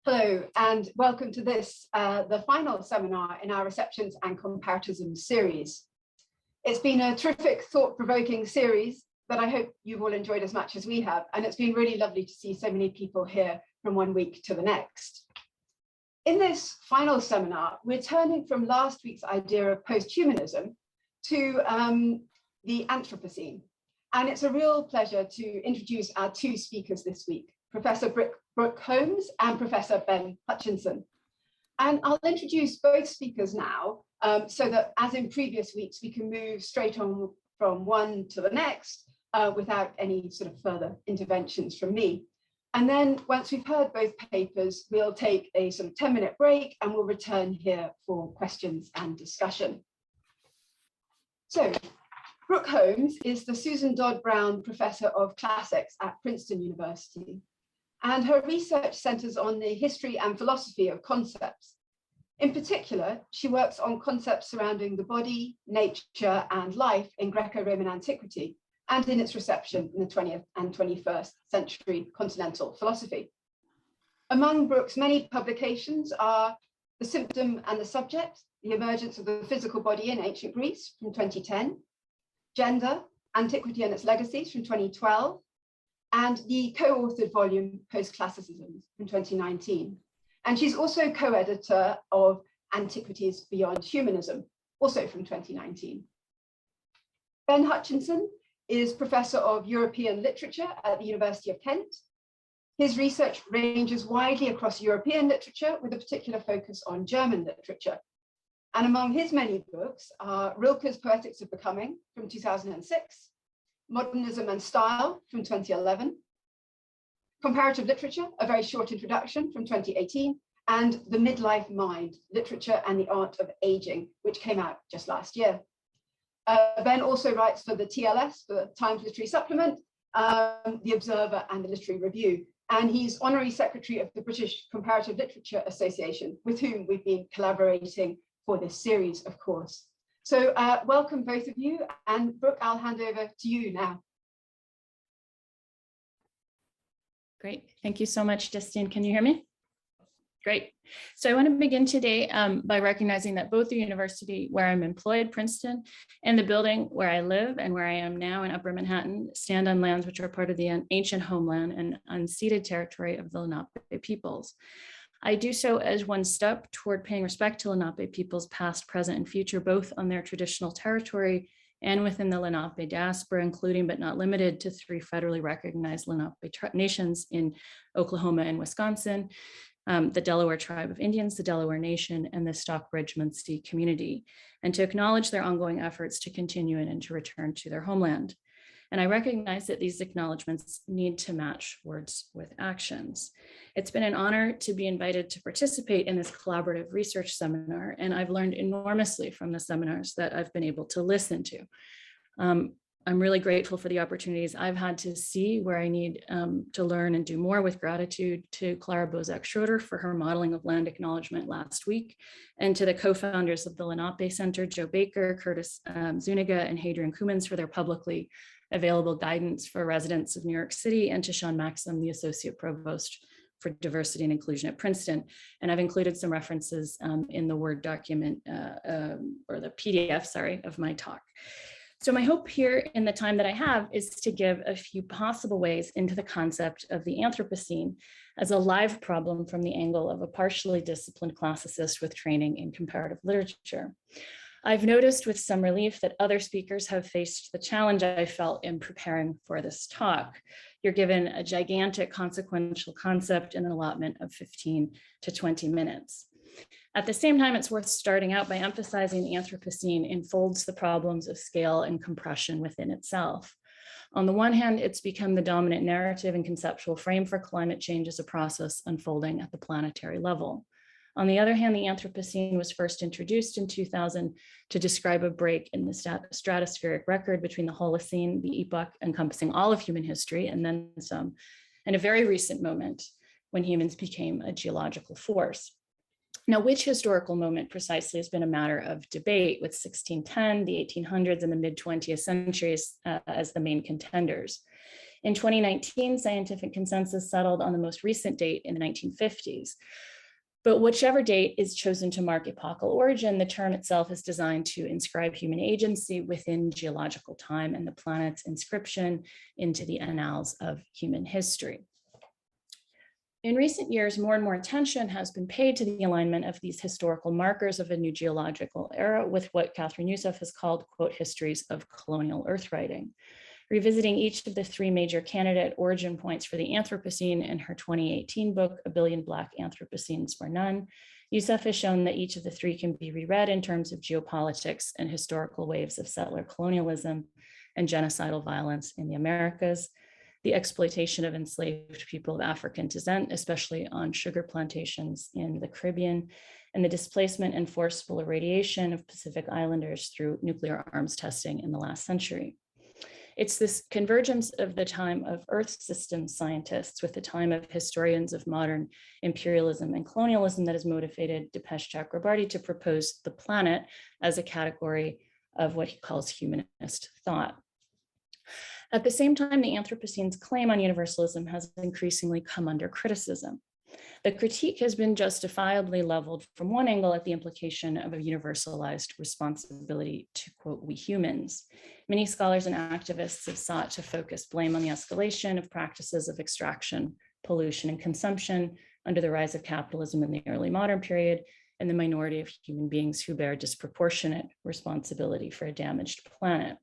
Hello, and welcome to this, the final seminar in our Receptions and Comparatism series. It's been a terrific, thought-provoking series that I hope you've all enjoyed as much as we have, and it's been really lovely to see so many people here from one week to the next. In this final seminar, we're turning from last week's idea of posthumanism to the Anthropocene. And it's a real pleasure to introduce our two speakers this week, Professor Brooke Holmes and Professor Ben Hutchinson. And I'll introduce both speakers now so that, as in previous weeks, we can move straight on from one to the next without any sort of further interventions from me. And then once we've heard both papers, we'll take a sort of 10-minute break and we'll return here for questions and discussion. So, Brooke Holmes is the Susan Dodd Brown Professor of Classics at Princeton University, and her research centers on the history and philosophy of concepts. In particular, she works on concepts surrounding the body, nature, and life in Greco-Roman antiquity and in its reception in the 20th and 21st century continental philosophy. Among Brooke's many publications are The Symptom and the Subject, The Emergence of the Physical Body in Ancient Greece from 2010, Gender, Antiquity and Its Legacies from 2012, and the co-authored volume Post-Classicism from 2019. And she's also co-editor of Antiquities Beyond Humanism, also from 2019. Ben Hutchinson is Professor of European Literature at the University of Kent. His research ranges widely across European literature with a particular focus on German literature. And among his many books are Rilke's Poetics of Becoming from 2006, Modernism and Style from 2011, Comparative Literature, a very short introduction from 2018, and The Midlife Mind, Literature and the Art of Aging, which came out just last year. Ben also writes for the TLS, the Times Literary Supplement, the Observer and the Literary Review. And he's Honorary Secretary of the British Comparative Literature Association, with whom we've been collaborating for this series, of course. So welcome both of you, and Brooke, I'll hand over to you now. Great, thank you so much, Justine. Can you hear me? Great. So I want to begin today by recognizing that both the university where I'm employed, Princeton, and the building where I live and where I am now in Upper Manhattan stand on lands which are part of the ancient homeland and unceded territory of the Lenape peoples. I do so as one step toward paying respect to Lenape peoples past, present, and future, both on their traditional territory and within the Lenape diaspora, including but not limited to 3 federally recognized Lenape nations in Oklahoma and Wisconsin, the Delaware Tribe of Indians, the Delaware Nation, and the Stockbridge-Munsee community, and to acknowledge their ongoing efforts to continue and to return to their homeland. And I recognize that these acknowledgements need to match words with actions. It's been an honor to be invited to participate in this collaborative research seminar, and I've learned enormously from the seminars that I've been able to listen to. I'm really grateful for the opportunities I've had to see where I need to learn and do more, with gratitude to Clara Bozek-Schroeder for her modeling of land acknowledgement last week, and to the co-founders of the Lenape Center, Joe Baker, Curtis Zuniga, and Hadrian Kumans for their publicly available guidance for residents of New York City, and to Sean Maxim, the Associate Provost for Diversity and Inclusion at Princeton. And I've included some references in the Word document, or the PDF, sorry, of my talk. So my hope here in the time that I have is to give a few possible ways into the concept of the Anthropocene as a live problem from the angle of a partially disciplined classicist with training in comparative literature. I've noticed with some relief that other speakers have faced the challenge I felt in preparing for this talk. You're given a gigantic consequential concept in an allotment of 15 to 20 minutes. At the same time, it's worth starting out by emphasizing the Anthropocene enfolds the problems of scale and compression within itself. On the one hand, it's become the dominant narrative and conceptual frame for climate change as a process unfolding at the planetary level. On the other hand, the Anthropocene was first introduced in 2000 to describe a break in the stratospheric record between the Holocene, the epoch encompassing all of human history, and then some, and a very recent moment when humans became a geological force. Now, which historical moment precisely has been a matter of debate, with 1610, the 1800s, and the mid-20th centuries as the main contenders. In 2019, scientific consensus settled on the most recent date in the 1950s. But whichever date is chosen to mark epochal origin, the term itself is designed to inscribe human agency within geological time and the planet's inscription into the annals of human history. In recent years, more and more attention has been paid to the alignment of these historical markers of a new geological era with what Catherine Youssef has called, quote, histories of colonial earthwriting. Revisiting each of the three major candidate origin points for the Anthropocene in her 2018 book, A Billion Black Anthropocenes or None, Youssef has shown that each of the three can be reread in terms of geopolitics and historical waves of settler colonialism and genocidal violence in the Americas, the exploitation of enslaved people of African descent, especially on sugar plantations in the Caribbean, and the displacement and forceful irradiation of Pacific Islanders through nuclear arms testing in the last century. It's this convergence of the time of Earth systems scientists with the time of historians of modern imperialism and colonialism that has motivated Dipesh Chakrabarty to propose the planet as a category of what he calls humanist thought. At the same time, the Anthropocene's claim on universalism has increasingly come under criticism. The critique has been justifiably leveled from one angle at the implication of a universalized responsibility to, quote, we humans. Many scholars and activists have sought to focus blame on the escalation of practices of extraction, pollution, and consumption under the rise of capitalism in the early modern period, and the minority of human beings who bear disproportionate responsibility for a damaged planet.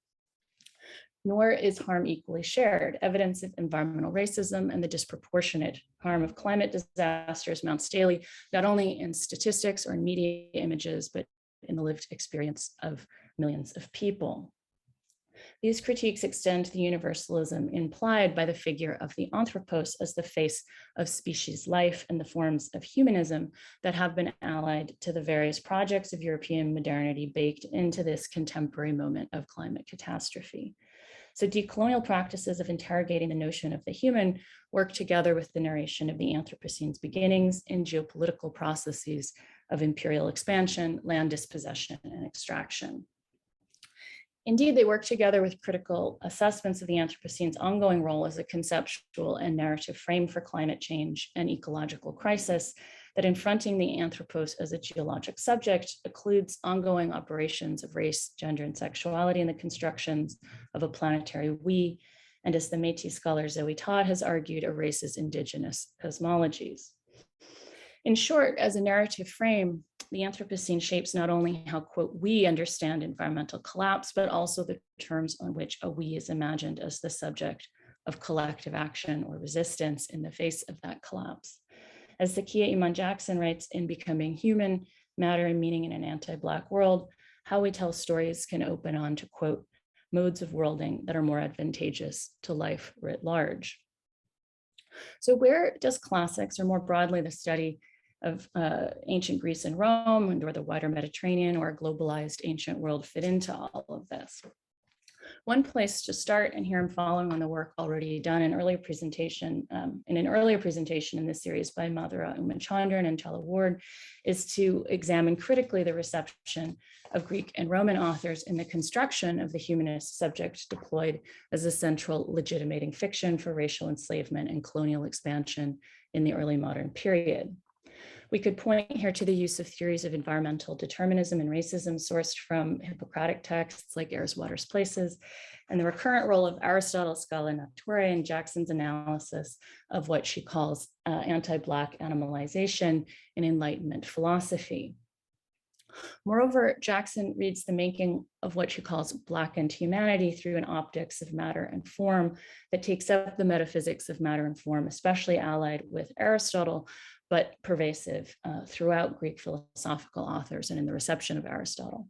Nor is harm equally shared. Evidence of environmental racism and the disproportionate harm of climate disasters mounts daily, not only in statistics or in media images, but in the lived experience of millions of people. These critiques extend to the universalism implied by the figure of the anthropos as the face of species life and the forms of humanism that have been allied to the various projects of European modernity baked into this contemporary moment of climate catastrophe. So decolonial practices of interrogating the notion of the human work together with the narration of the Anthropocene's beginnings in geopolitical processes of imperial expansion, land dispossession, and extraction. Indeed, they work together with critical assessments of the Anthropocene's ongoing role as a conceptual and narrative frame for climate change and ecological crisis, that in fronting the anthropos as a geologic subject includes ongoing operations of race, gender, and sexuality in the constructions of a planetary we, and as the Métis scholar Zoe Todd has argued, erases indigenous cosmologies. In short, as a narrative frame, the Anthropocene shapes not only how, quote, we understand environmental collapse, but also the terms on which a we is imagined as the subject of collective action or resistance in the face of that collapse. As Zakiya Iman-Jackson writes in Becoming Human, Matter and Meaning in an Anti-Black World, how we tell stories can open on to, quote, modes of worlding that are more advantageous to life writ large. So where does classics, or more broadly the study of ancient Greece and Rome, or the wider Mediterranean or globalized ancient world fit into all of this? One place to start, and here I'm following on the work already done in an earlier presentation in this series by Madhura Umachandran and Tella Ward, is to examine critically the reception of Greek and Roman authors in the construction of the humanist subject deployed as a central legitimating fiction for racial enslavement and colonial expansion in the early modern period. We could point here to the use of theories of environmental determinism and racism sourced from Hippocratic texts like Airs, Waters, Places, and the recurrent role of Aristotle's Scala Naturae and Jackson's analysis of what she calls anti-Black animalization in Enlightenment philosophy. Moreover, Jackson reads the making of what she calls blackened humanity through an optics of matter and form that takes up the metaphysics of matter and form, especially allied with Aristotle, but pervasive throughout Greek philosophical authors and in the reception of Aristotle.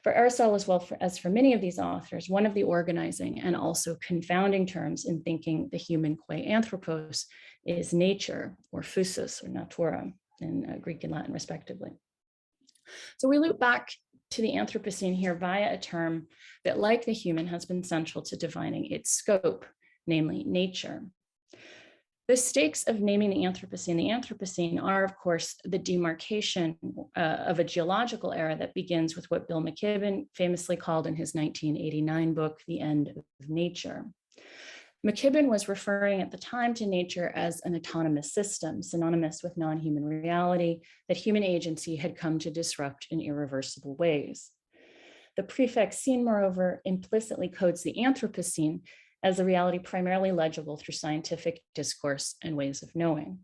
For Aristotle, as well as for many of these authors, one of the organizing and also confounding terms in thinking the human qua anthropos is nature, or physis, or natura, in Greek and Latin respectively. So we loop back to the Anthropocene here via a term that, like the human, has been central to defining its scope, namely nature. The stakes of naming the Anthropocene are, of course, the demarcation of a geological era that begins with what Bill McKibben famously called in his 1989 book, The End of Nature. McKibben was referring at the time to nature as an autonomous system, synonymous with non-human reality, that human agency had come to disrupt in irreversible ways. The prefix "scene," moreover, implicitly codes the Anthropocene as a reality primarily legible through scientific discourse and ways of knowing.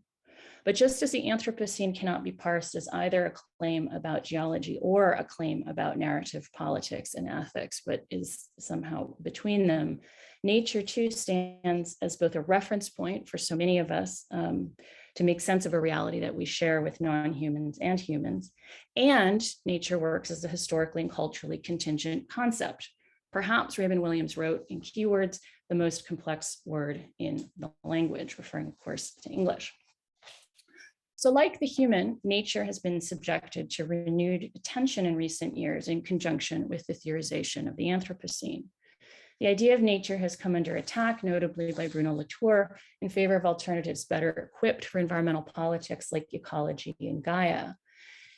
But just as the Anthropocene cannot be parsed as either a claim about geology or a claim about narrative politics and ethics, but is somehow between them, nature too stands as both a reference point for so many of us to make sense of a reality that we share with non-humans and humans, and nature works as a historically and culturally contingent concept. Perhaps Raymond Williams wrote in keywords, the most complex word in the language, referring of course to English. So like the human, nature has been subjected to renewed attention in recent years in conjunction with the theorization of the Anthropocene. The idea of nature has come under attack, notably by Bruno Latour, in favor of alternatives better equipped for environmental politics like ecology and Gaia.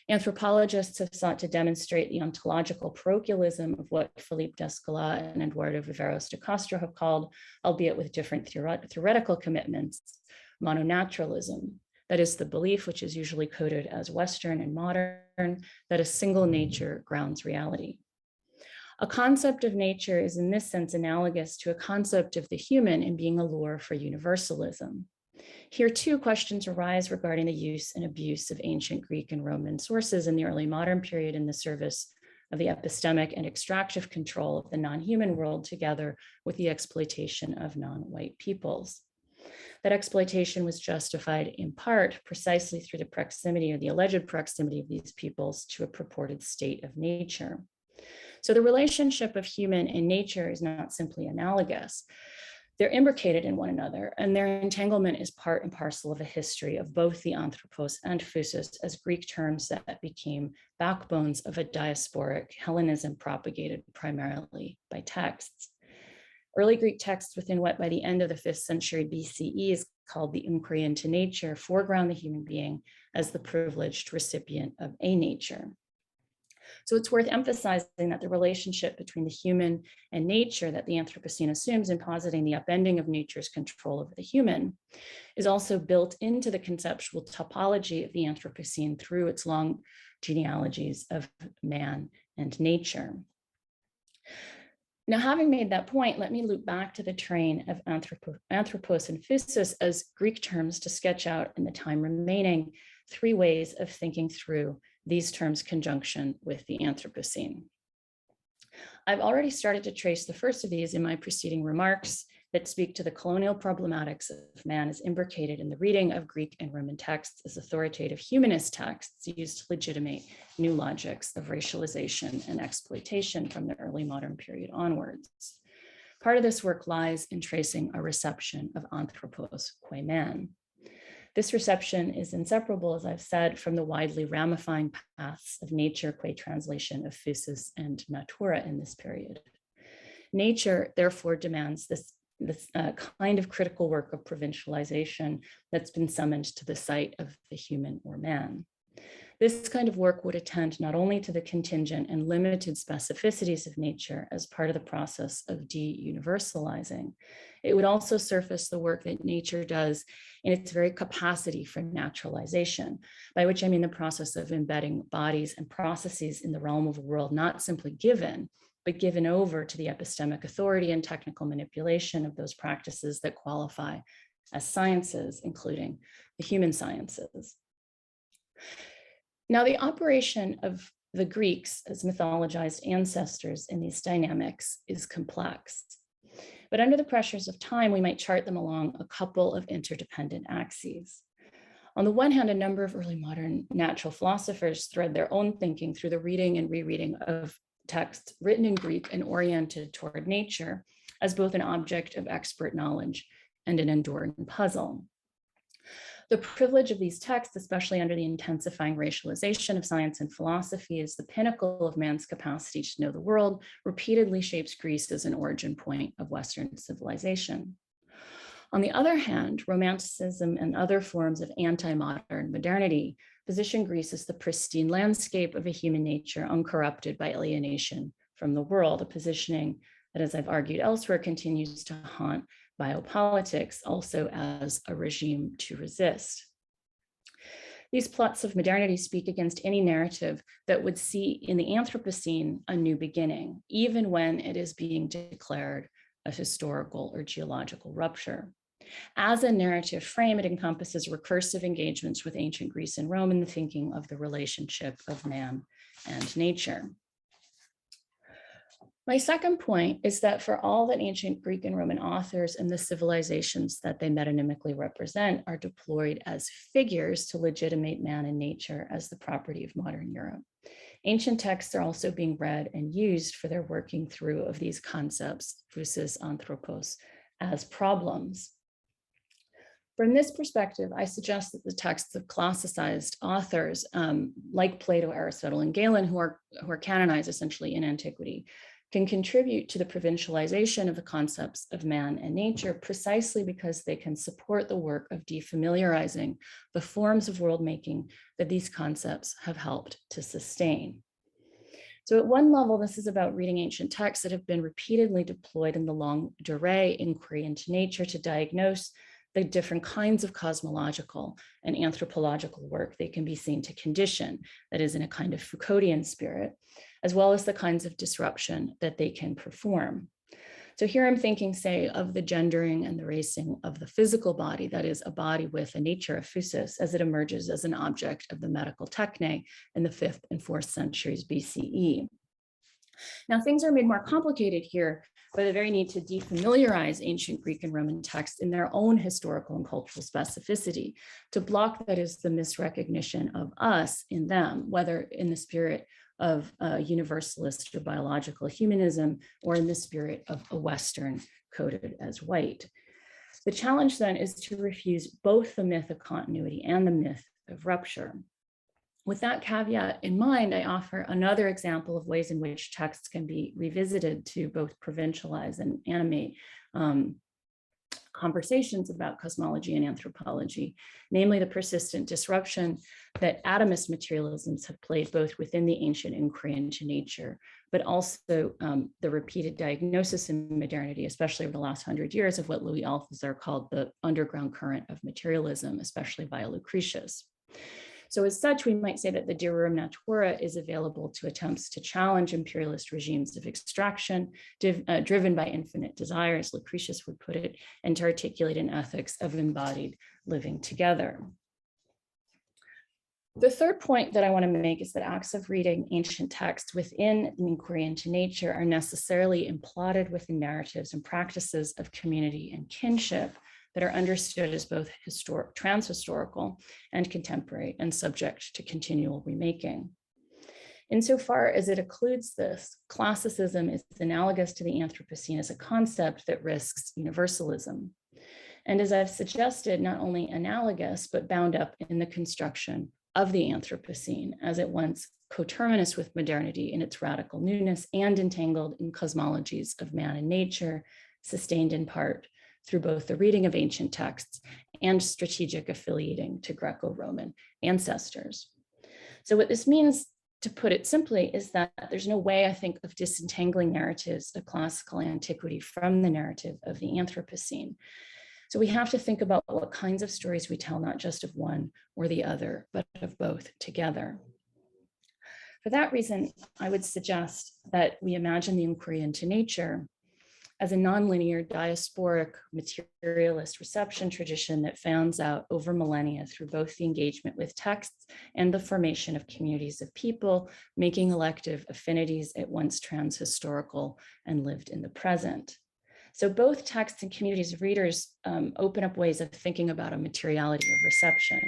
Anthropologists have sought to demonstrate the ontological parochialism of what Philippe Descola and Eduardo Viveros de Castro have called, albeit with different theoretical commitments, mononaturalism. That is the belief, which is usually coded as Western and modern, that a single nature grounds reality. A concept of nature is in this sense analogous to a concept of the human in being a lure for universalism. Here too, questions arise regarding the use and abuse of ancient Greek and Roman sources in the early modern period in the service of the epistemic and extractive control of the non-human world together with the exploitation of non-white peoples. That exploitation was justified in part precisely through the proximity or the alleged proximity of these peoples to a purported state of nature. So the relationship of human and nature is not simply analogous. They're imbricated in one another, and their entanglement is part and parcel of a history of both the anthropos and physis as Greek terms that became backbones of a diasporic Hellenism propagated primarily by texts. Early Greek texts within what by the end of the 5th century BCE is called the inquiry into nature foreground the human being as the privileged recipient of a nature. So it's worth emphasizing that the relationship between the human and nature that the Anthropocene assumes in positing the upending of nature's control over the human is also built into the conceptual topology of the Anthropocene through its long genealogies of man and nature. Now, having made that point, let me loop back to the train of anthropos and physis as Greek terms to sketch out in the time remaining 3 ways of thinking through these terms' conjunction with the Anthropocene. I've already started to trace the first of these in my preceding remarks that speak to the colonial problematics of man as imbricated in the reading of Greek and Roman texts as authoritative humanist texts used to legitimate new logics of racialization and exploitation from the early modern period onwards. Part of this work lies in tracing a reception of anthropos qua man. This reception is inseparable, as I've said, from the widely ramifying paths of nature qua translation of physis and natura in this period. Nature, therefore, demands this kind of critical work of provincialization that's been summoned to the site of the human or man. This kind of work would attend not only to the contingent and limited specificities of nature as part of the process of de-universalizing, it would also surface the work that nature does in its very capacity for naturalization, by which I mean the process of embedding bodies and processes in the realm of a world not simply given, but given over to the epistemic authority and technical manipulation of those practices that qualify as sciences, including the human sciences. Now, the operation of the Greeks as mythologized ancestors in these dynamics is complex. But under the pressures of time, we might chart them along a couple of interdependent axes. On the one hand, a number of early modern natural philosophers thread their own thinking through the reading and rereading of texts written in Greek and oriented toward nature as both an object of expert knowledge and an enduring puzzle. The privilege of these texts, especially under the intensifying racialization of science and philosophy, as the pinnacle of man's capacity to know the world, repeatedly shapes Greece as an origin point of Western civilization. On the other hand, Romanticism and other forms of anti-modern modernity position Greece as the pristine landscape of a human nature uncorrupted by alienation from the world, a positioning that, as I've argued elsewhere, continues to haunt biopolitics also as a regime to resist. These plots of modernity speak against any narrative that would see in the Anthropocene a new beginning, even when it is being declared a historical or geological rupture. As a narrative frame, it encompasses recursive engagements with ancient Greece and Rome in the thinking of the relationship of man and nature. My second point is that for all that ancient Greek and Roman authors and the civilizations that they metonymically represent are deployed as figures to legitimate man and nature as the property of modern Europe, ancient texts are also being read and used for their working through of these concepts, physis anthropos, as problems. From this perspective, I suggest that the texts of classicized authors like Plato, Aristotle, and Galen, who are canonized essentially in antiquity, can contribute to the provincialization of the concepts of man and nature precisely because they can support the work of defamiliarizing the forms of world making that these concepts have helped to sustain. So at one level, this is about reading ancient texts that have been repeatedly deployed in the longue durée inquiry into nature to diagnose the different kinds of cosmological and anthropological work they can be seen to condition, that is in a kind of Foucauldian spirit, as well as the kinds of disruption that they can perform. So here I'm thinking, say, of the gendering and the racing of the physical body, that is a body with a nature of physis as it emerges as an object of the medical techne in the 5th and 4th centuries BCE. Now, things are made more complicated here by the very need to defamiliarize ancient Greek and Roman texts in their own historical and cultural specificity, to block, that is, the misrecognition of us in them, whether in the spirit of universalist or biological humanism, or in the spirit of a Western coded as white. The challenge then is to refuse both the myth of continuity and the myth of rupture. With that caveat in mind, I offer another example of ways in which texts can be revisited to both provincialize and animate conversations about cosmology and anthropology, namely the persistent disruption that atomist materialisms have played both within the ancient inquiry into nature, but also the repeated diagnosis in modernity, especially over the last 100 years, of what Louis Althusser called the underground current of materialism, especially via Lucretius. So as such, we might say that the De Rerum Natura is available to attempts to challenge imperialist regimes of extraction, driven by infinite desire, as Lucretius would put it, and to articulate an ethics of embodied living together. The third point that I want to make is that acts of reading ancient texts within an inquiry into nature are necessarily imploded within narratives and practices of community and kinship that are understood as both trans-historical and contemporary and subject to continual remaking. Insofar as it occludes this, classicism is analogous to the Anthropocene as a concept that risks universalism. And as I've suggested, not only analogous, but bound up in the construction of the Anthropocene as at once coterminous with modernity in its radical newness and entangled in cosmologies of man and nature, sustained in part through both the reading of ancient texts and strategic affiliating to Greco-Roman ancestors. So what this means, to put it simply, is that there's no way, I think, of disentangling narratives of classical antiquity from the narrative of the Anthropocene. So we have to think about what kinds of stories we tell, not just of one or the other, but of both together. For that reason, I would suggest that we imagine the inquiry into nature as a nonlinear, diasporic, materialist reception tradition that fans out over millennia through both the engagement with texts and the formation of communities of people, making elective affinities at once trans-historical and lived in the present. So both texts and communities of readers open up ways of thinking about a materiality of reception.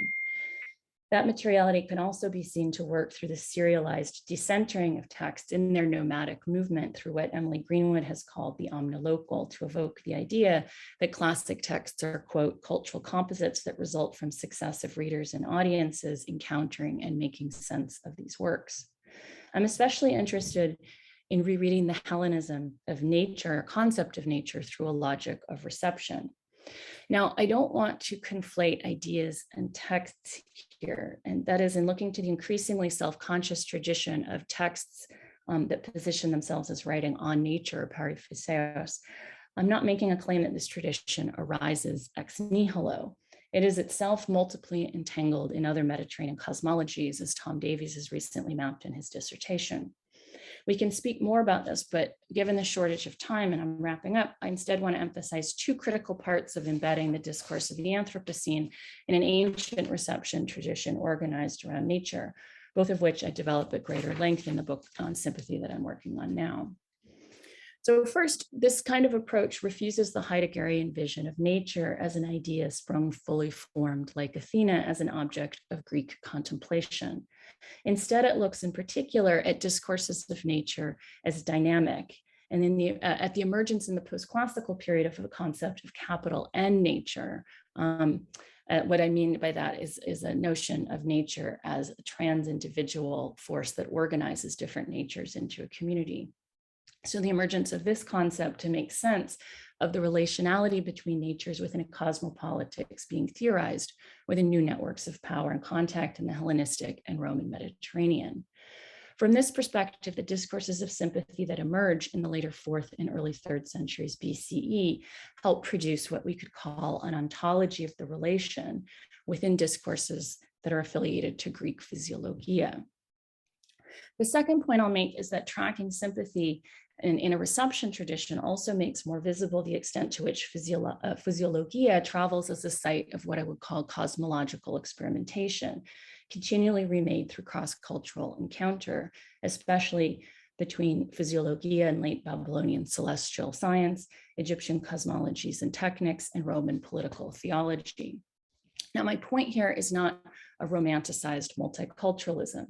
That materiality can also be seen to work through the serialized decentering of text in their nomadic movement through what Emily Greenwood has called the omnilocal, to evoke the idea that classic texts are, quote, cultural composites that result from successive readers and audiences encountering and making sense of these works. I'm especially interested in rereading the Hellenism of nature, concept of nature, through a logic of reception. Now, I don't want to conflate ideas and texts here, and that is in looking to the increasingly self-conscious tradition of texts that position themselves as writing on nature, paraphyseos, I'm not making a claim that this tradition arises ex nihilo. It is itself multiply entangled in other Mediterranean cosmologies, as Tom Davies has recently mapped in his dissertation. We can speak more about this, but given the shortage of time, and I'm wrapping up, I instead want to emphasize two critical parts of embedding the discourse of the Anthropocene in an ancient reception tradition organized around nature, both of which I develop at greater length in the book on sympathy that I'm working on now. So first, this kind of approach refuses the Heideggerian vision of nature as an idea sprung fully formed like Athena as an object of Greek contemplation. Instead, it looks in particular at discourses of nature as dynamic. And in at the emergence in the post-classical period of the concept of capital N nature, what I mean by that is a notion of nature as a trans-individual force that organizes different natures into a community. So the emergence of this concept to make sense of the relationality between natures within a cosmopolitics being theorized within new networks of power and contact in the Hellenistic and Roman Mediterranean. From this perspective, the discourses of sympathy that emerge in the later 4th and early 3rd centuries BCE help produce what we could call an ontology of the relation within discourses that are affiliated to Greek physiologia. The second point I'll make is that tracking sympathy in a reception tradition also makes more visible the extent to which physiologia travels as a site of what I would call cosmological experimentation, continually remade through cross-cultural encounter, especially between physiologia and late Babylonian celestial science, Egyptian cosmologies and techniques, and Roman political theology. Now, my point here is not a romanticized multiculturalism.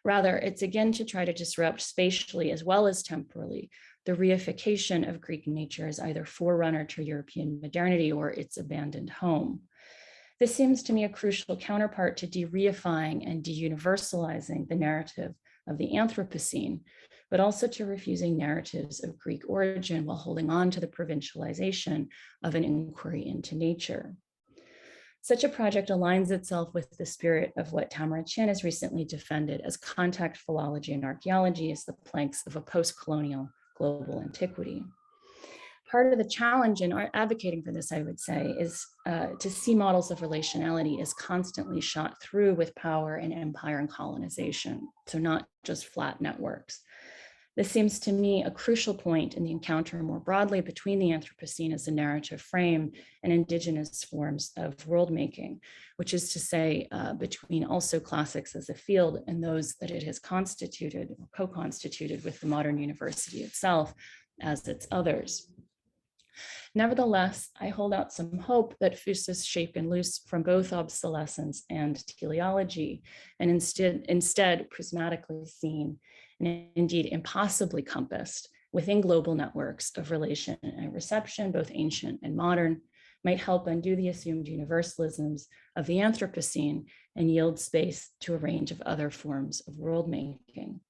Rather, it's again to try to disrupt spatially as well as temporally the reification of Greek nature as either forerunner to European modernity or its abandoned home. This seems to me a crucial counterpart to de-reifying and de-universalizing the narrative of the Anthropocene, but also to refusing narratives of Greek origin while holding on to the provincialization of an inquiry into nature. Such a project aligns itself with the spirit of what Tamara Chin has recently defended as contact philology and archaeology as the planks of a post-colonial global antiquity. Part of the challenge in advocating for this, I would say, is to see models of relationality as constantly shot through with power and empire and colonization, so not just flat networks. This seems to me a crucial point in the encounter more broadly between the Anthropocene as a narrative frame and indigenous forms of world making, which is to say between also classics as a field and those that it has constituted or co-constituted with the modern university itself as its others. Nevertheless, I hold out some hope that physis shaken loose from both obsolescence and teleology, and instead prismatically seen and indeed impossibly compassed within global networks of relation and reception, both ancient and modern, might help undo the assumed universalisms of the Anthropocene and yield space to a range of other forms of world making.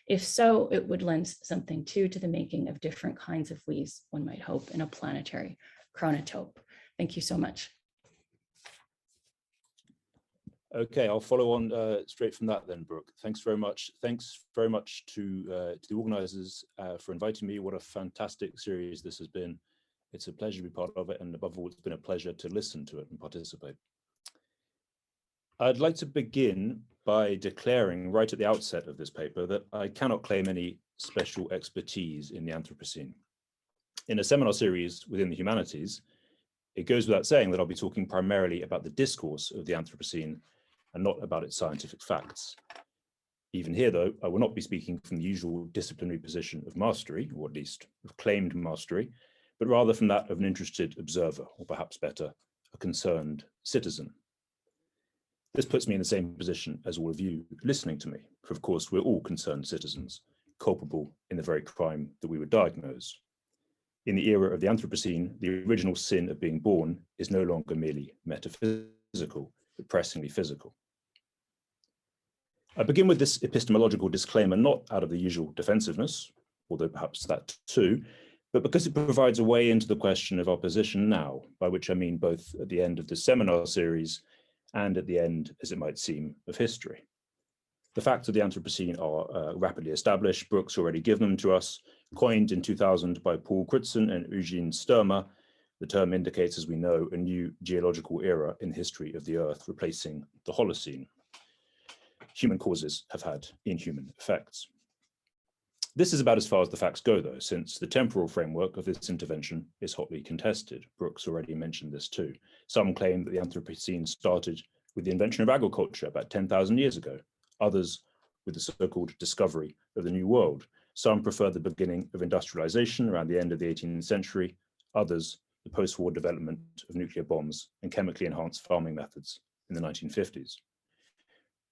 If so, it would lend something too to the making of different kinds of we's, one might hope, in a planetary chronotope. Thank you so much. Okay, I'll follow on straight from that then, Brooke. Thanks very much. Thanks very much to the organizers for inviting me. What a fantastic series this has been. It's a pleasure to be part of it, and above all, it's been a pleasure to listen to it and participate. I'd like to begin by declaring right at the outset of this paper that I cannot claim any special expertise in the Anthropocene. In a seminar series within the humanities, it goes without saying that I'll be talking primarily about the discourse of the Anthropocene and not about its scientific facts. Even here, though, I will not be speaking from the usual disciplinary position of mastery, or at least of claimed mastery, but rather from that of an interested observer, or perhaps better, a concerned citizen. This puts me in the same position as all of you listening to me, for of course we're all concerned citizens, culpable in the very crime that we would diagnose. In the era of the Anthropocene, the original sin of being born is no longer merely metaphysical, but pressingly physical. I begin with this epistemological disclaimer not out of the usual defensiveness, although perhaps that too, but because it provides a way into the question of our position now, by which I mean both at the end of the seminar series and at the end, as it might seem, of history. The facts of the Anthropocene are rapidly established. Brooke's already given them to us. Coined in 2000 by Paul Crutzen and Eugene Sturmer, the term indicates, as we know, a new geological era in the history of the Earth, replacing the Holocene. Human causes have had inhuman effects. This is about as far as the facts go, though, since the temporal framework of this intervention is hotly contested. Brooke's already mentioned this too. Some claim that the Anthropocene started with the invention of agriculture about 10,000 years ago. Others with the so-called discovery of the New World. Some prefer the beginning of industrialization around the end of the 18th century. Others, the post-war development of nuclear bombs and chemically enhanced farming methods in the 1950s.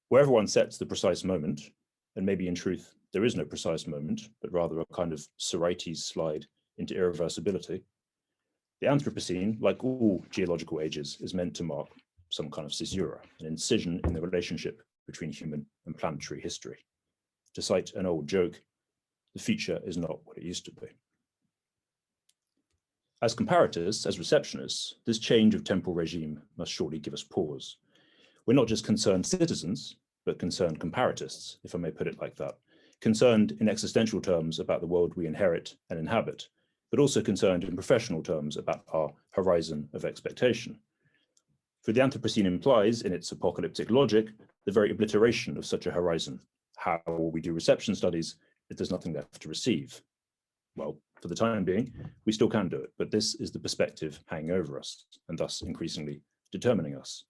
Wherever one sets the precise moment, and maybe in truth, there is no precise moment, but rather a kind of Sorites slide into irreversibility, the Anthropocene, like all geological ages, is meant to mark some kind of caesura, an incision in the relationship between human and planetary history. To cite an old joke, the future is not what it used to be. As comparators, as receptionists, this change of temporal regime must surely give us pause. We're not just concerned citizens, but concerned comparatists, if I may put it like that, concerned in existential terms about the world we inherit and inhabit, but also concerned in professional terms about our horizon of expectation. For the Anthropocene implies, in its apocalyptic logic, the very obliteration of such a horizon. How will we do reception studies if there's nothing left to receive? Well, for the time being, we still can do it, but this is the perspective hanging over us, and thus increasingly determining us.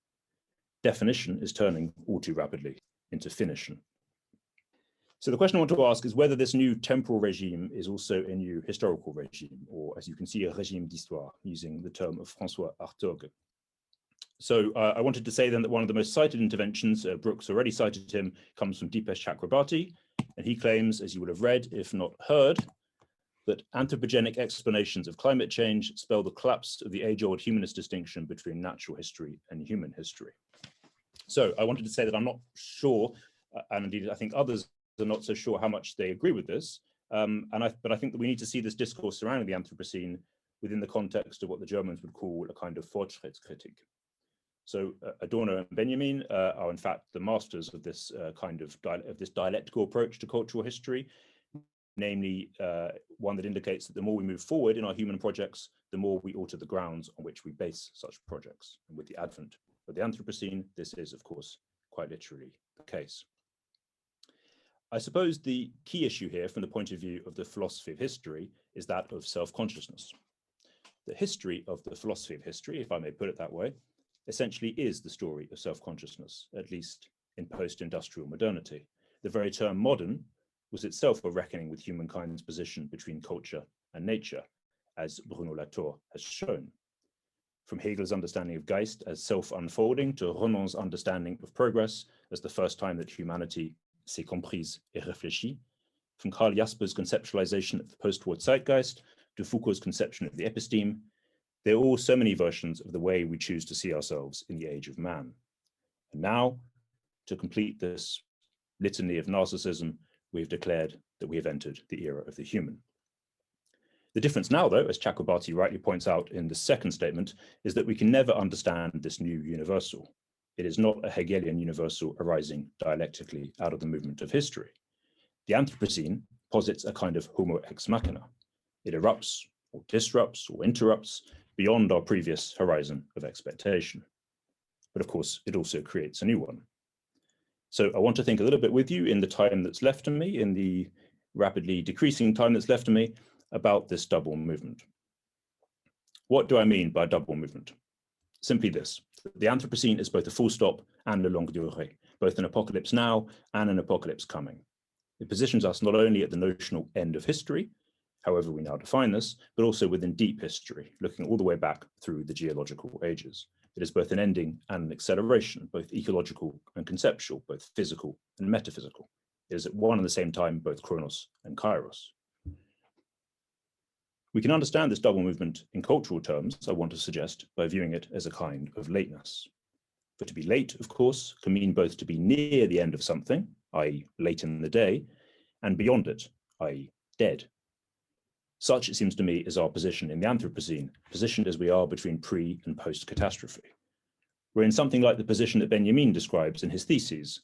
Definition is turning all too rapidly into finition. So the question I want to ask is whether this new temporal regime is also a new historical regime, or as you can see, a régime d'histoire, using the term of François Hartog. So I wanted to say then that one of the most cited interventions, Brooke's already cited him, comes from Dipesh Chakrabarty, and he claims, as you will have read, if not heard, that anthropogenic explanations of climate change spell the collapse of the age-old humanist distinction between natural history and human history. So I wanted to say that I'm not sure, and indeed I think others are not so sure how much they agree with this, but I think that we need to see this discourse surrounding the Anthropocene within the context of what the Germans would call a kind of Fortschrittskritik. So Adorno and Benjamin are in fact the masters of this this dialectical approach to cultural history, namely one that indicates that the more we move forward in our human projects, the more we alter the grounds on which we base such projects. And with the advent of the Anthropocene, this is, of course, quite literally the case. I suppose the key issue here from the point of view of the philosophy of history is that of self-consciousness. The history of the philosophy of history, if I may put it that way, essentially is the story of self-consciousness, at least in post-industrial modernity. The very term modern was itself a reckoning with humankind's position between culture and nature, as Bruno Latour has shown. From Hegel's understanding of Geist as self-unfolding to Renan's understanding of progress as the first time that humanity s'est comprise et réfléchie, from Karl Jasper's conceptualization of the post-war Zeitgeist to Foucault's conception of the episteme, there are all so many versions of the way we choose to see ourselves in the age of man. And now, to complete this litany of narcissism, we have declared that we have entered the era of the human. The difference now, though, as Chakrabarty rightly points out in the second statement, is that we can never understand this new universal. It is not a Hegelian universal arising dialectically out of the movement of history. The Anthropocene posits a kind of homo ex machina. It erupts or disrupts or interrupts beyond our previous horizon of expectation. But of course, it also creates a new one. So I want to think a little bit with you in the time that's left to me, in the rapidly decreasing time that's left to me, about this double movement. What do I mean by double movement? Simply this: the Anthropocene is both a full stop and a longue durée, both an apocalypse now and an apocalypse coming. It positions us not only at the notional end of history, however we now define this, but also within deep history, looking all the way back through the geological ages. It is both an ending and an acceleration, both ecological and conceptual, both physical and metaphysical. It is at one and the same time both chronos and kairos. We can understand this double movement in cultural terms, I want to suggest, by viewing it as a kind of lateness. For to be late, of course, can mean both to be near the end of something, i.e. late in the day, and beyond it, i.e. dead. Such, it seems to me, is our position in the Anthropocene, positioned as we are between pre- and post-catastrophe. We're in something like the position that Benjamin describes in his theses.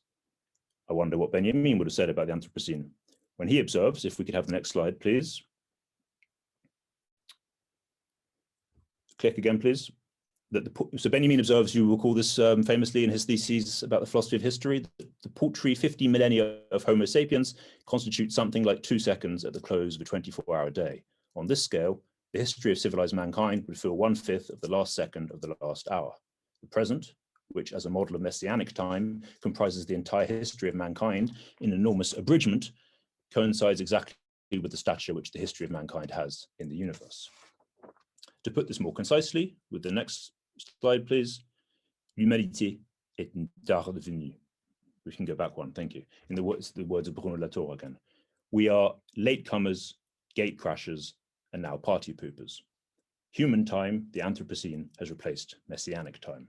I wonder what Benjamin would have said about the Anthropocene when he observes, if we could have the next slide, please. Click again, please. So Benjamin observes, you recall this famously in his theses about the philosophy of history, the paltry 50 millennia of Homo sapiens constitute something like 2 seconds at the close of a 24-hour day. On this scale, the history of civilized mankind would fill 1/5 of the last second of the last hour. The present, which as a model of messianic time comprises the entire history of mankind in enormous abridgment, coincides exactly with the stature which the history of mankind has in the universe. To put this more concisely, with the next slide, please, l'humanité est une tard devenue. We can go back one, thank you. In the words of Bruno Latour again. We are latecomers, gate crashers, and now party poopers. Human time, the Anthropocene, has replaced messianic time.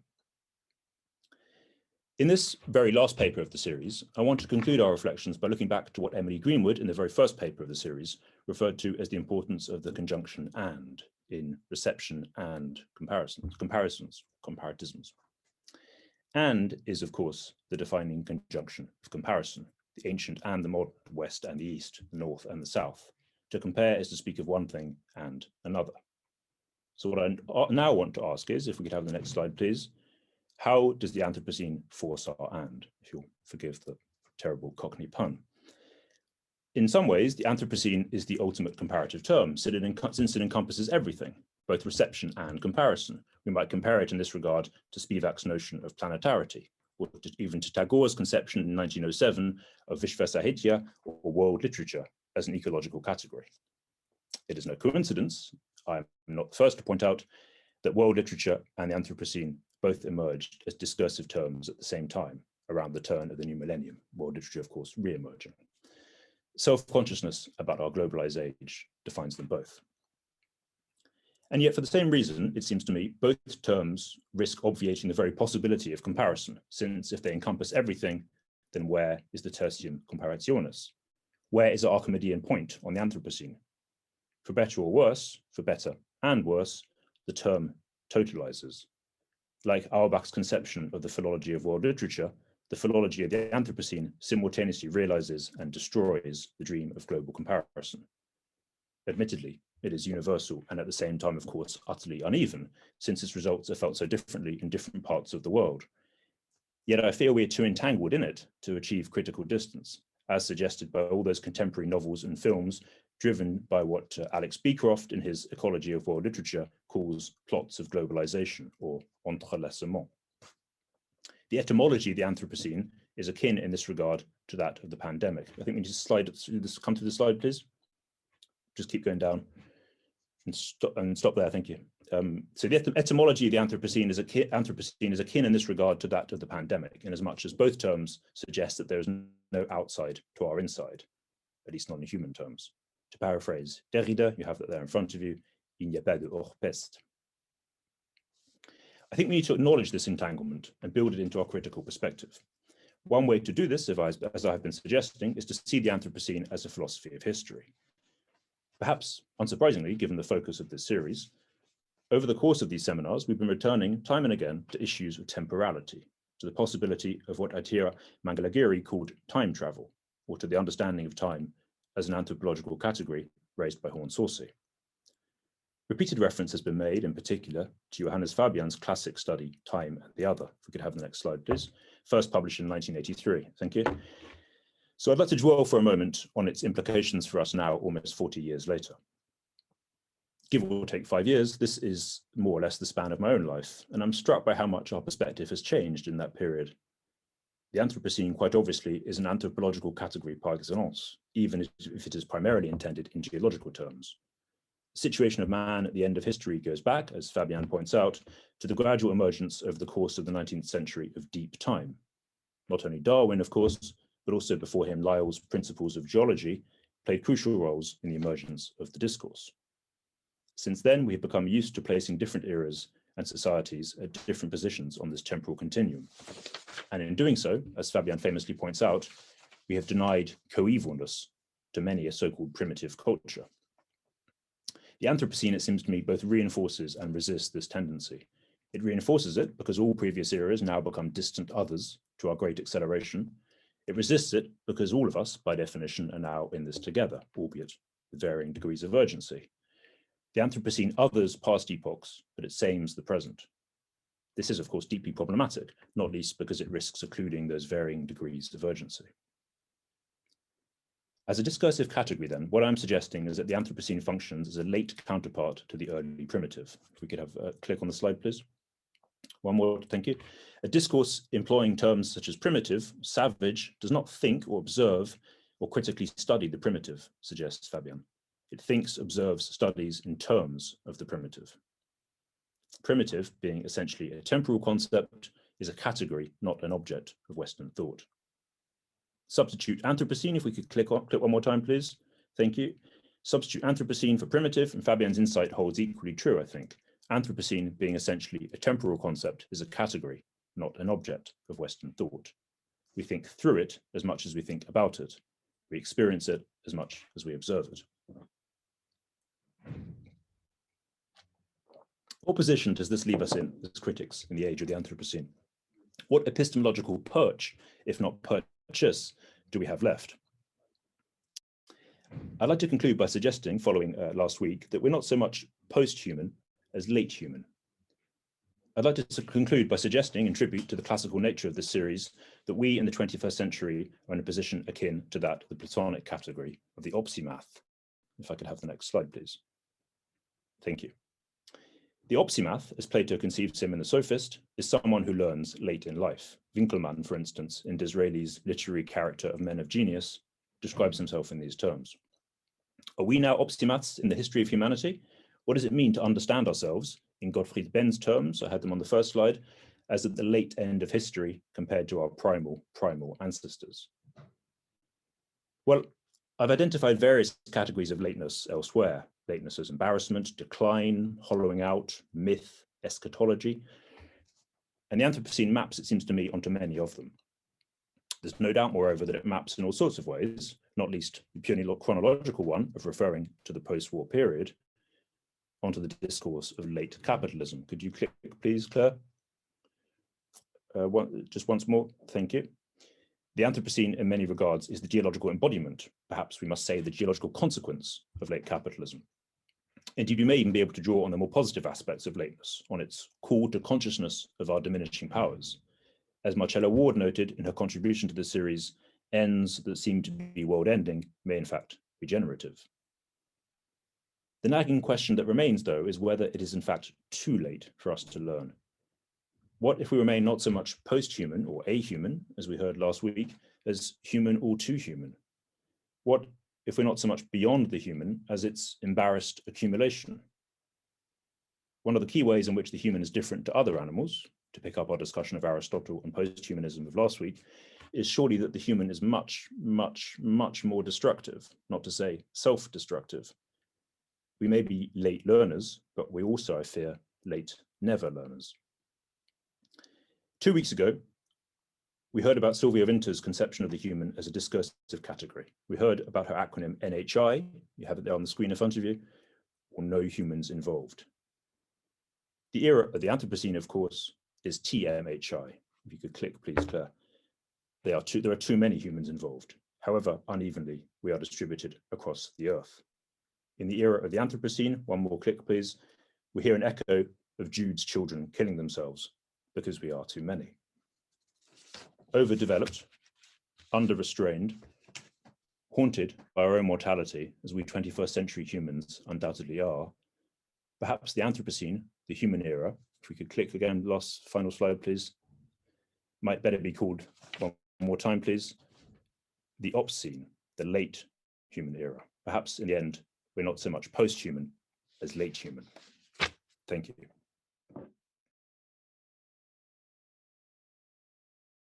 In this very last paper of the series, I want to conclude our reflections by looking back to what Emily Greenwood, in the very first paper of the series, referred to as the importance of the conjunction and in reception and comparatisms. And is, of course, the defining conjunction of comparison, the ancient and the modern, the West and the East, the North and the South. To compare is to speak of one thing and another. So what I now want to ask is, if we could have the next slide, please, how does the Anthropocene force our and, if you'll forgive the terrible Cockney pun? In some ways, the Anthropocene is the ultimate comparative term, since it encompasses everything, both reception and comparison. We might compare it in this regard to Spivak's notion of planetarity, or even to Tagore's conception in 1907 of Vishvasahitya, or world literature, as an ecological category. It is no coincidence, I'm not the first to point out, that world literature and the Anthropocene both emerged as discursive terms at the same time, around the turn of the new millennium, world literature, of course, re-emerging. Self-consciousness about our globalized age defines them both. And yet, for the same reason, it seems to me, both terms risk obviating the very possibility of comparison, since if they encompass everything, then where is the tertium comparationis? Where is the Archimedean point on the Anthropocene? For better or worse, for better and worse, the term totalizes. Like Auerbach's conception of the philology of world literature, the philology of the Anthropocene simultaneously realizes and destroys the dream of global comparison. Admittedly, it is universal and at the same time, of course, utterly uneven, since its results are felt so differently in different parts of the world. Yet I fear we are too entangled in it to achieve critical distance, as suggested by all those contemporary novels and films driven by what Alex Beecroft in his Ecology of World Literature calls plots of globalization, or entrelacement. The etymology of the Anthropocene is akin in this regard to that of the pandemic. I think we need to come to the slide, please. Just keep going down and stop there, thank you. So the etymology of the Anthropocene is akin in this regard to that of the pandemic, in as much as both terms suggest that there is no outside to our inside, at least not in human terms. To paraphrase Derrida, you have that there in front of you, il n'y a pas de hors peste. I think we need to acknowledge this entanglement and build it into our critical perspective. One way to do this, as I have been suggesting, is to see the Anthropocene as a philosophy of history. Perhaps unsurprisingly, given the focus of this series, over the course of these seminars, we've been returning time and again to issues of temporality, to the possibility of what Atira Mangalagiri called time travel, or to the understanding of time as an anthropological category raised by Horn-Saucy. Repeated reference has been made, in particular, to Johannes Fabian's classic study, Time and the Other. If we could have the next slide, please. First published in 1983. Thank you. So I'd like to dwell for a moment on its implications for us now, almost 40 years later. Give or take 5 years, this is more or less the span of my own life, and I'm struck by how much our perspective has changed in that period. The Anthropocene, quite obviously, is an anthropological category par excellence, even if it is primarily intended in geological terms. The situation of man at the end of history goes back, as Fabian points out, to the gradual emergence over the course of the 19th century of deep time. Not only Darwin, of course, but also before him, Lyell's principles of geology played crucial roles in the emergence of the discourse. Since then, we have become used to placing different eras and societies at different positions on this temporal continuum. And in doing so, as Fabian famously points out, we have denied coevalness to many a so-called primitive culture. The Anthropocene, it seems to me, both reinforces and resists this tendency. It reinforces it because all previous eras now become distant others to our great acceleration. It It resists it because all of us, by definition, are now in this together, albeit with varying degrees of urgency. The Anthropocene others past epochs, but it sames the present. This is, of course, deeply problematic, not least because it risks occluding those varying degrees of urgency. As a discursive category, then, what I'm suggesting is that the Anthropocene functions as a late counterpart to the early primitive. If we could have a click on the slide, please. One more, thank you. A discourse employing terms such as primitive, savage, does not think or observe or critically study the primitive, suggests Fabian. It thinks, observes, studies in terms of the primitive. Primitive, being essentially a temporal concept, is a category, not an object of Western thought. Substitute Anthropocene, if we could click one more time, please. Thank you. Substitute Anthropocene for primitive, and Fabian's insight holds equally true, I think. Anthropocene, being essentially a temporal concept, is a category, not an object of Western thought. We think through it as much as we think about it. We experience it as much as we observe it. What position does this leave us in as critics in the age of the Anthropocene? What epistemological perch, if not purchase, do we have left? I'd like to conclude by suggesting, following last week, that we're not so much post-human as late human. I'd like to conclude by suggesting, in tribute to the classical nature of this series, that we in the 21st century are in a position akin to that of the Platonic category of the opsimath. If I could have the next slide, please. Thank you. The opsimath, as Plato conceives him in The Sophist, is someone who learns late in life. Winckelmann, for instance, in Disraeli's literary character of Men of Genius, describes himself in these terms. Are we now opsimaths in the history of humanity? What does it mean to understand ourselves, in Gottfried Benn's terms, I had them on the first slide, as at the late end of history compared to our primal ancestors? Well, I've identified various categories of lateness elsewhere. Lateness as embarrassment, decline, hollowing out, myth, eschatology. And the Anthropocene maps, it seems to me, onto many of them. There's no doubt, moreover, that it maps in all sorts of ways, not least the purely chronological one of referring to the post-war period, onto the discourse of late capitalism. Could you click, please, Claire? Just once more, thank you. The Anthropocene, in many regards, is the geological embodiment, perhaps we must say the geological consequence of late capitalism. Indeed, we may even be able to draw on the more positive aspects of lateness, on its call to consciousness of our diminishing powers. As Marcella Ward noted in her contribution to the series, ends that seem to be world-ending may in fact be generative. The nagging question that remains, though, is whether it is in fact too late for us to learn. What if we remain not so much post-human or ahuman, as we heard last week, as human or too human? What if we're not so much beyond the human as its embarrassed accumulation? One of the key ways in which the human is different to other animals, to pick up our discussion of Aristotle and post-humanism of last week, is surely that the human is much, much, much more destructive, not to say self-destructive. We may be late learners, but we also, I fear, late never learners. 2 weeks ago, we heard about Sylvia Winter's conception of the human as a discursive category. We heard about her acronym NHI, you have it there on the screen in front of you, or no humans involved. The era of the Anthropocene, of course, is TMHI. If you could click, please, Claire. There are too many humans involved. However unevenly we are distributed across the earth. In the era of the Anthropocene, one more click, please, we hear an echo of Jude's children killing themselves because we are too many. Overdeveloped, under-restrained, haunted by our own mortality, as we 21st century humans undoubtedly are, perhaps the Anthropocene, the human era, if we could click again, last final slide, please, might better be called, one more time, please, the Opscene, the late human era. Perhaps in the end, we're not so much post-human as late human. Thank you.